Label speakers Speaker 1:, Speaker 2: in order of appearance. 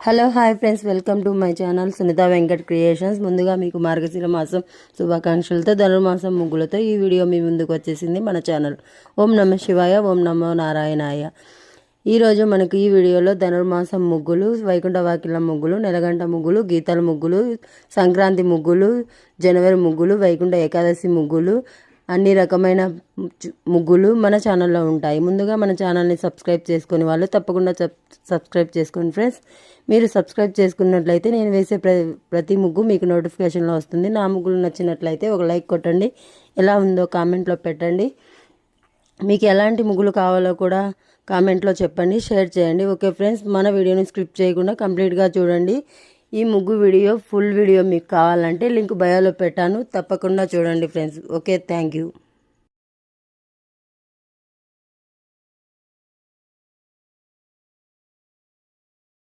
Speaker 1: Hello hi friends, welcome to my channel Sunitha Venkat creations. ముందుగా మీకు మార్గశిర మాసం శుభాకాంక్షలతో ధనుర్మాసం ముగ్గులతో ఈ వీడియో మీ ముందుకు వచ్చేసింది మన ఛానల్. ఓం నమ శివాయ, ఓం నమో నారాయణాయ. ఈరోజు మనకు ఈ వీడియోలో ధనుర్మాసం ముగ్గులు, వైకుంఠ వాకిళ్ళ ముగ్గులు, నెలగంట ముగ్గులు, గీతల ముగ్గులు, సంక్రాంతి ముగ్గులు, జనవరి ముగ్గులు, వైకుంఠ ఏకాదశి ముగ్గులు, అన్ని రకమైన ముగ్గులు మన ఛానల్లో ఉంటాయి. ముందుగా మన ఛానల్ని సబ్స్క్రైబ్ చేసుకునే వాళ్ళు తప్పకుండా సబ్స్క్రైబ్ చేసుకోండి ఫ్రెండ్స్. మీరు సబ్స్క్రైబ్ చేసుకున్నట్లయితే నేను వేసే ప్రతి ముగ్గు మీకు నోటిఫికేషన్లో వస్తుంది. నా ముగ్గులు నచ్చినట్లయితే ఒక లైక్ కొట్టండి, ఎలా ఉందో కామెంట్లో పెట్టండి. మీకు ఎలాంటి ముగ్గులు కావాలో కూడా కామెంట్లో చెప్పండి, షేర్ చేయండి. ఓకే ఫ్రెండ్స్, మన వీడియోని స్క్రిప్ట్ చేయకుండా కంప్లీట్గా చూడండి. ఈ ముగ్గు వీడియో ఫుల్ వీడియో మీకు కావాలంటే లింక్ బయోలో పెట్టాను, తప్పకుండా చూడండి ఫ్రెండ్స్. Okay, thank you.